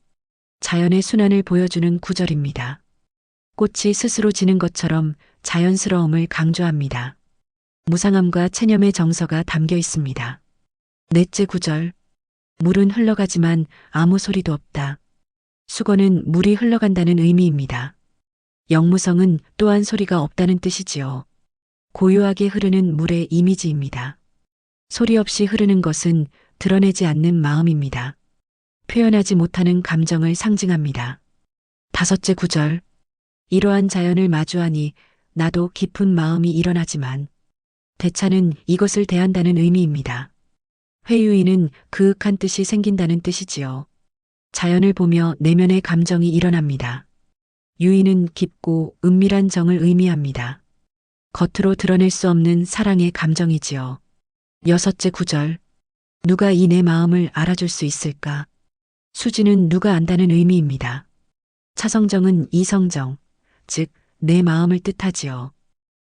자연의 순환을 보여주는 구절입니다. 꽃이 스스로 지는 것처럼 자연스러움을 강조합니다. 무상함과 체념의 정서가 담겨 있습니다. 넷째 구절. 물은 흘러가지만 아무 소리도 없다. 수거는 물이 흘러간다는 의미입니다. 영무성은 또한 소리가 없다는 뜻이지요. 고요하게 흐르는 물의 이미지입니다. 소리 없이 흐르는 것은 드러내지 않는 마음입니다. 표현하지 못하는 감정을 상징합니다. 다섯째 구절. 이러한 자연을 마주하니 나도 깊은 마음이 일어나지만 대차는 이것을 대한다는 의미입니다. 회유인은 그윽한 뜻이 생긴다는 뜻이지요. 자연을 보며 내면의 감정이 일어납니다. 유인은 깊고 은밀한 정을 의미합니다. 겉으로 드러낼 수 없는 사랑의 감정이지요. 여섯째 구절. 누가 이 내 마음을 알아줄 수 있을까? 수지는 누가 안다는 의미입니다. 차성정은 이성정, 즉, 내 마음을 뜻하지요.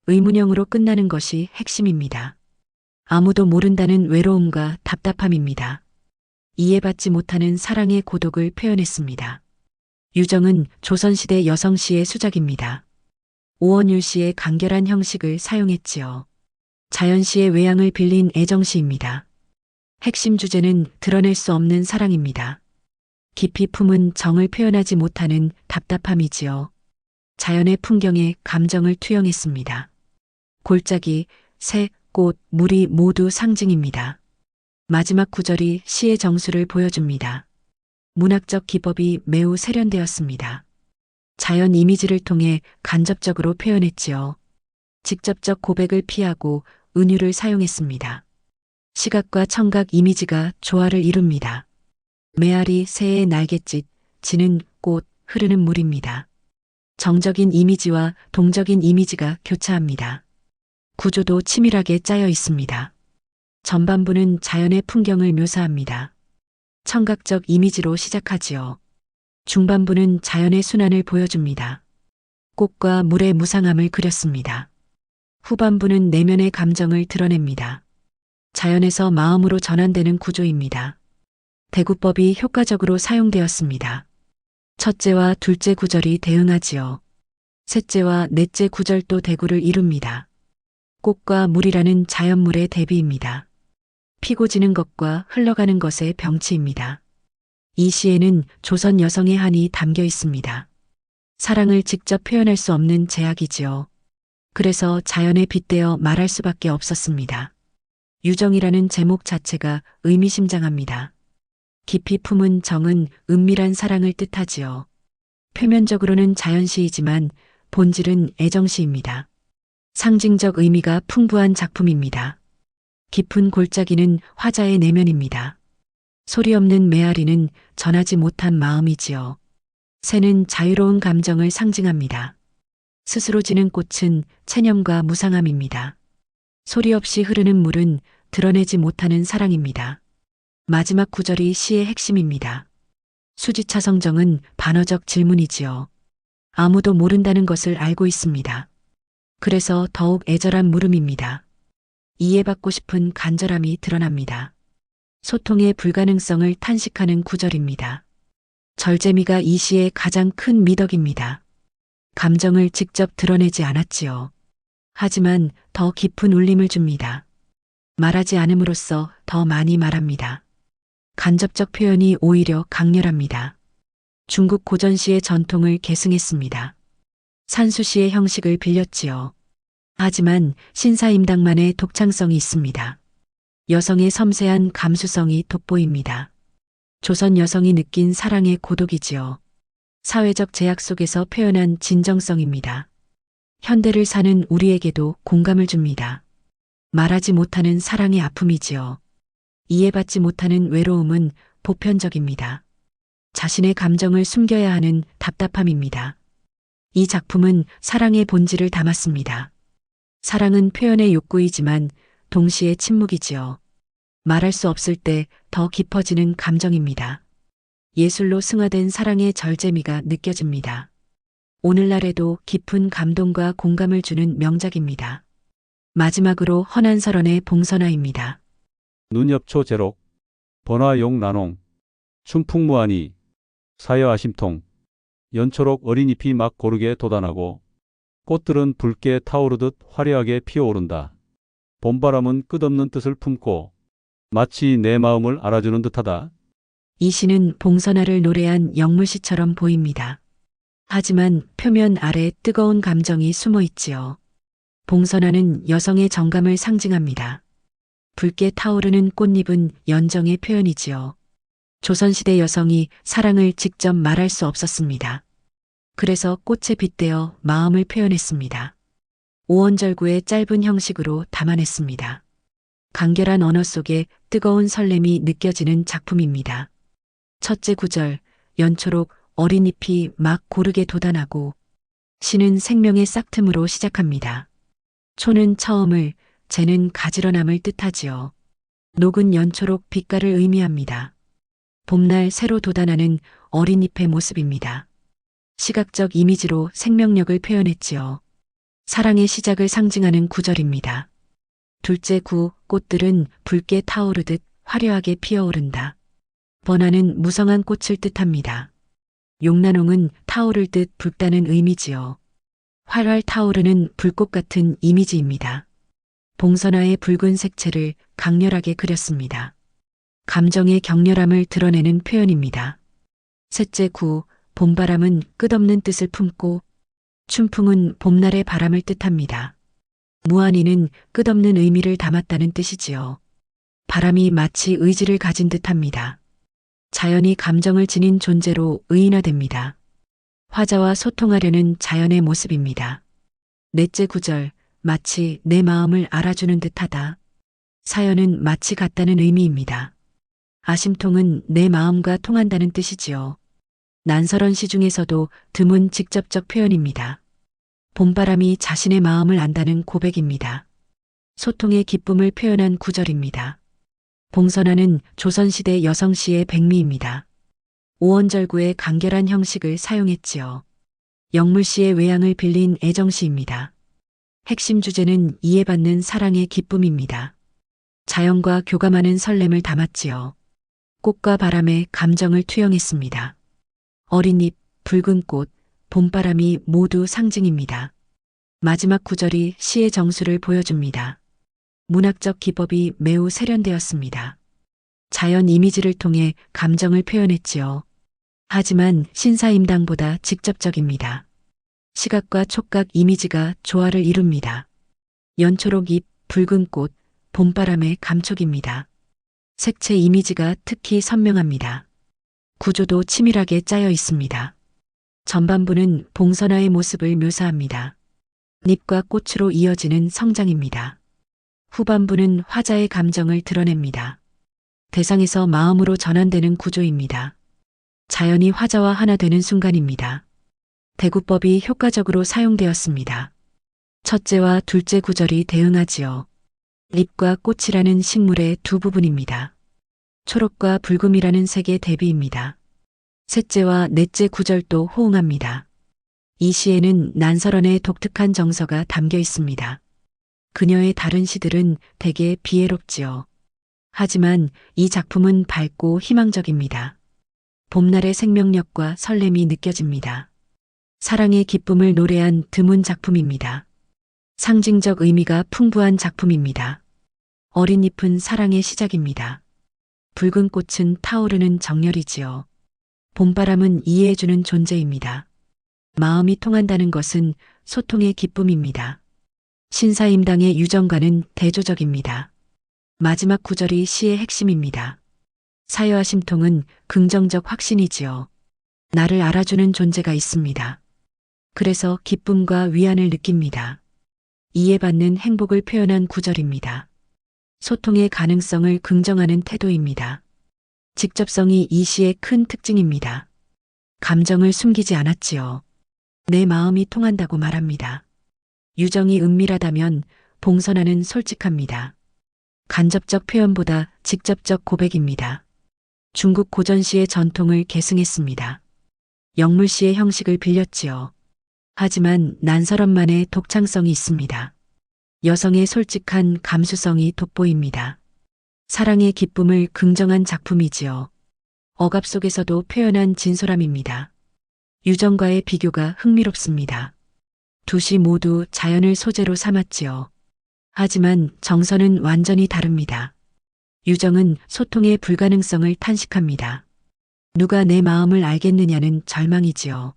의문형으로 끝나는 것이 핵심입니다. 아무도 모른다는 외로움과 답답함입니다. 이해받지 못하는 사랑의 고독을 표현했습니다. 유정은 조선시대 여성시의 수작입니다. 오원율 씨의 간결한 형식을 사용했지요. 자연 씨의 외양을 빌린 애정시입니다. 핵심 주제는 드러낼 수 없는 사랑입니다. 깊이 품은 정을 표현하지 못하는 답답함이지요. 자연의 풍경에 감정을 투영했습니다. 골짜기, 새, 꽃, 물이 모두 상징입니다. 마지막 구절이 시의 정수를 보여줍니다. 문학적 기법이 매우 세련되었습니다. 자연 이미지를 통해 간접적으로 표현했지요. 직접적 고백을 피하고 은유를 사용했습니다. 시각과 청각 이미지가 조화를 이룹니다. 메아리, 새의 날갯짓, 지는 꽃, 흐르는 물입니다. 정적인 이미지와 동적인 이미지가 교차합니다. 구조도 치밀하게 짜여 있습니다. 전반부는 자연의 풍경을 묘사합니다. 청각적 이미지로 시작하지요. 중반부는 자연의 순환을 보여줍니다. 꽃과 물의 무상함을 그렸습니다. 후반부는 내면의 감정을 드러냅니다. 자연에서 마음으로 전환되는 구조입니다. 대구법이 효과적으로 사용되었습니다. 첫째와 둘째 구절이 대응하지요. 셋째와 넷째 구절도 대구를 이룹니다. 꽃과 물이라는 자연물의 대비입니다. 피고 지는 것과 흘러가는 것의 병치입니다. 이 시에는 조선 여성의 한이 담겨 있습니다. 사랑을 직접 표현할 수 없는 제약이지요. 그래서 자연에 빗대어 말할 수밖에 없었습니다. 유정이라는 제목 자체가 의미심장합니다. 깊이 품은 정은 은밀한 사랑을 뜻하지요. 표면적으로는 자연시이지만 본질은 애정시입니다. 상징적 의미가 풍부한 작품입니다. 깊은 골짜기는 화자의 내면입니다. 소리 없는 메아리는 전하지 못한 마음이지요. 새는 자유로운 감정을 상징합니다. 스스로 지는 꽃은 체념과 무상함입니다. 소리 없이 흐르는 물은 드러내지 못하는 사랑입니다. 마지막 구절이 시의 핵심입니다. 수지차 성정은 반어적 질문이지요. 아무도 모른다는 것을 알고 있습니다. 그래서 더욱 애절한 물음입니다. 이해받고 싶은 간절함이 드러납니다. 소통의 불가능성을 탄식하는 구절입니다. 절제미가 이 시의 가장 큰 미덕입니다. 감정을 직접 드러내지 않았지요. 하지만 더 깊은 울림을 줍니다. 말하지 않음으로써 더 많이 말합니다. 간접적 표현이 오히려 강렬합니다. 중국 고전시의 전통을 계승했습니다. 산수시의 형식을 빌렸지요. 하지만 신사임당만의 독창성이 있습니다. 여성의 섬세한 감수성이 돋보입니다. 조선 여성이 느낀 사랑의 고독이지요. 사회적 제약 속에서 표현한 진정성입니다. 현대를 사는 우리에게도 공감을 줍니다. 말하지 못하는 사랑의 아픔이지요. 이해받지 못하는 외로움은 보편적입니다. 자신의 감정을 숨겨야 하는 답답함입니다. 이 작품은 사랑의 본질을 담았습니다. 사랑은 표현의 욕구이지만 동시에 침묵이지요. 말할 수 없을 때 더 깊어지는 감정입니다. 예술로 승화된 사랑의 절제미가 느껴집니다. 오늘날에도 깊은 감동과 공감을 주는 명작입니다. 마지막으로 허난설원의 봉선화입니다. 눈엽초 제록, 번화용 난홍, 춘풍무한이, 사여아심통, 연초록 어린 잎이 막 고르게 돋아나고 꽃들은 붉게 타오르듯 화려하게 피어오른다. 봄바람은 끝없는 뜻을 품고 마치 내 마음을 알아주는 듯하다. 이 시는 봉선화를 노래한 영물시처럼 보입니다. 하지만 표면 아래 뜨거운 감정이 숨어 있지요. 봉선화는 여성의 정감을 상징합니다. 붉게 타오르는 꽃잎은 연정의 표현이지요. 조선시대 여성이 사랑을 직접 말할 수 없었습니다. 그래서 꽃에 빗대어 마음을 표현했습니다. 오원절구의 짧은 형식으로 담아냈습니다. 간결한 언어 속에 뜨거운 설렘이 느껴지는 작품입니다. 첫째 구절, 연초록 어린 잎이 막 고르게 돋아나고 시는 생명의 싹틈으로 시작합니다. 초는 처음을, 재는 가지런함을 뜻하지요. 녹은 연초록 빛깔을 의미합니다. 봄날 새로 돋아나는 어린 잎의 모습입니다. 시각적 이미지로 생명력을 표현했지요. 사랑의 시작을 상징하는 구절입니다. 둘째 구, 꽃들은 붉게 타오르듯 화려하게 피어오른다. 번화는 무성한 꽃을 뜻합니다. 용란홍은 타오를 듯 붉다는 의미지요. 활활 타오르는 불꽃 같은 이미지입니다. 봉선화의 붉은 색채를 강렬하게 그렸습니다. 감정의 격렬함을 드러내는 표현입니다. 셋째 구, 봄바람은 끝없는 뜻을 품고 춘풍은 봄날의 바람을 뜻합니다. 무한히는 끝없는 의미를 담았다는 뜻이지요. 바람이 마치 의지를 가진 듯합니다. 자연이 감정을 지닌 존재로 의인화됩니다. 화자와 소통하려는 자연의 모습입니다. 넷째 구절, 마치 내 마음을 알아주는 듯하다. 사연은 마치 같다는 의미입니다. 아심통은 내 마음과 통한다는 뜻이지요. 난설한 시 중에서도 드문 직접적 표현입니다. 봄바람이 자신의 마음을 안다는 고백입니다. 소통의 기쁨을 표현한 구절입니다. 봉선화는 조선시대 여성시의 백미입니다. 오원절구의 간결한 형식을 사용했지요. 영물시의 외양을 빌린 애정시입니다. 핵심 주제는 이해받는 사랑의 기쁨입니다. 자연과 교감하는 설렘을 담았지요. 꽃과 바람의 감정을 투영했습니다. 어린 잎, 붉은 꽃, 봄바람이 모두 상징입니다. 마지막 구절이 시의 정수를 보여줍니다. 문학적 기법이 매우 세련되었습니다. 자연 이미지를 통해 감정을 표현했지요. 하지만 신사임당보다 직접적입니다. 시각과 촉각 이미지가 조화를 이룹니다. 연초록 잎, 붉은 꽃, 봄바람의 감촉입니다. 색채 이미지가 특히 선명합니다. 구조도 치밀하게 짜여 있습니다. 전반부는 봉선화의 모습을 묘사합니다. 잎과 꽃으로 이어지는 성장입니다. 후반부는 화자의 감정을 드러냅니다. 대상에서 마음으로 전환되는 구조입니다. 자연이 화자와 하나 되는 순간입니다. 대구법이 효과적으로 사용되었습니다. 첫째와 둘째 구절이 대응하지요. 잎과 꽃이라는 식물의 두 부분입니다. 초록과 붉음이라는 색의 대비입니다. 셋째와 넷째 구절도 호응합니다. 이 시에는 난설원의 독특한 정서가 담겨 있습니다. 그녀의 다른 시들은 대개 비애롭지요. 하지만 이 작품은 밝고 희망적입니다. 봄날의 생명력과 설렘이 느껴집니다. 사랑의 기쁨을 노래한 드문 작품입니다. 상징적 의미가 풍부한 작품입니다. 어린 잎은 사랑의 시작입니다. 붉은 꽃은 타오르는 정열이지요. 봄바람은 이해해주는 존재입니다. 마음이 통한다는 것은 소통의 기쁨입니다. 신사임당의 유정과는 대조적입니다. 마지막 구절이 시의 핵심입니다. 사여하심통은 긍정적 확신이지요. 나를 알아주는 존재가 있습니다. 그래서 기쁨과 위안을 느낍니다. 이해받는 행복을 표현한 구절입니다. 소통의 가능성을 긍정하는 태도입니다. 직접성이 이 시의 큰 특징입니다. 감정을 숨기지 않았지요. 내 마음이 통한다고 말합니다. 유정이 은밀하다면 봉선화는 솔직합니다. 간접적 표현보다 직접적 고백입니다. 중국 고전시의 전통을 계승했습니다. 영물시의 형식을 빌렸지요. 하지만 난설원만의 독창성이 있습니다. 여성의 솔직한 감수성이 돋보입니다. 사랑의 기쁨을 긍정한 작품이지요. 억압 속에서도 표현한 진솔함입니다. 유정과의 비교가 흥미롭습니다. 두 시 모두 자연을 소재로 삼았지요. 하지만 정서는 완전히 다릅니다. 유정은 소통의 불가능성을 탄식합니다. 누가 내 마음을 알겠느냐는 절망이지요.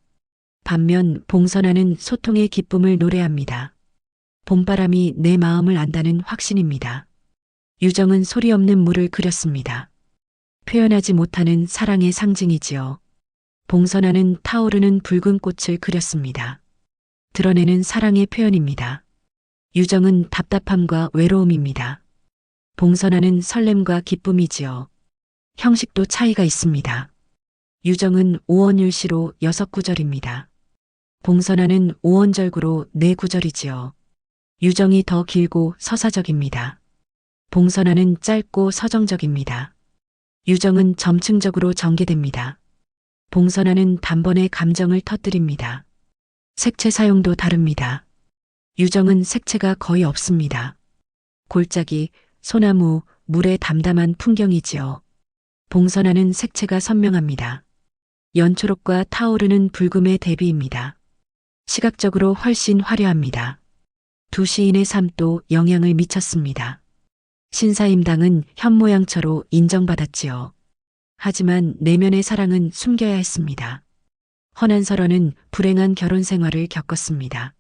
반면 봉선화는 소통의 기쁨을 노래합니다. 봄바람이 내 마음을 안다는 확신입니다. 유정은 소리 없는 물을 그렸습니다. 표현하지 못하는 사랑의 상징이지요. 봉선화는 타오르는 붉은 꽃을 그렸습니다. 드러내는 사랑의 표현입니다. 유정은 답답함과 외로움입니다. 봉선화는 설렘과 기쁨이지요. 형식도 차이가 있습니다. 유정은 5원율시로 6구절입니다. 봉선화는 5원절구로 4구절이지요. 유정이 더 길고 서사적입니다. 봉선화는 짧고 서정적입니다. 유정은 점층적으로 전개됩니다. 봉선화는 단번에 감정을 터뜨립니다. 색채 사용도 다릅니다. 유정은 색채가 거의 없습니다. 골짜기, 소나무, 물의 담담한 풍경이지요. 봉선화는 색채가 선명합니다. 연초록과 타오르는 붉음의 대비입니다. 시각적으로 훨씬 화려합니다. 두 시인의 삶도 영향을 미쳤습니다. 신사임당은 현모양처로 인정받았지요. 하지만 내면의 사랑은 숨겨야 했습니다. 허난설원은 불행한 결혼 생활을 겪었습니다.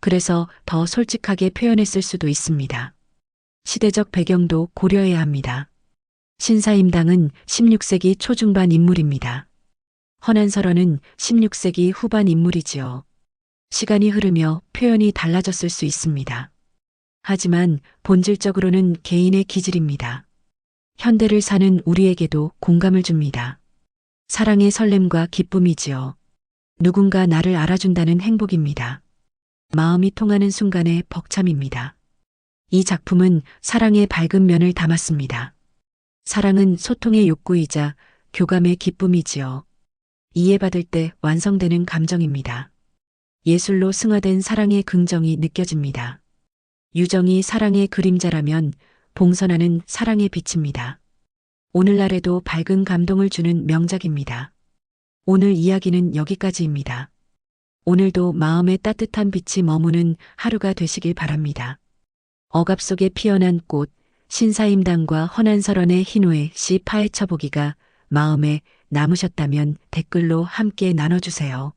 그래서 더 솔직하게 표현했을 수도 있습니다. 시대적 배경도 고려해야 합니다. 신사임당은 16세기 초중반 인물입니다. 허난설원은 16세기 후반 인물이지요. 시간이 흐르며 표현이 달라졌을 수 있습니다. 하지만 본질적으로는 개인의 기질입니다. 현대를 사는 우리에게도 공감을 줍니다. 사랑의 설렘과 기쁨이지요. 누군가 나를 알아준다는 행복입니다. 마음이 통하는 순간의 벅참입니다. 이 작품은 사랑의 밝은 면을 담았습니다. 사랑은 소통의 욕구이자 교감의 기쁨이지요. 이해받을 때 완성되는 감정입니다. 예술로 승화된 사랑의 긍정이 느껴집니다. 유정이 사랑의 그림자라면 봉선화는 사랑의 빛입니다. 오늘날에도 밝은 감동을 주는 명작입니다. 오늘 이야기는 여기까지입니다. 오늘도 마음에 따뜻한 빛이 머무는 하루가 되시길 바랍니다. 억압 속에 피어난 꽃, 신사임당과 허난설원의 희노애 시 파헤쳐보기가 마음에 남으셨다면 댓글로 함께 나눠주세요.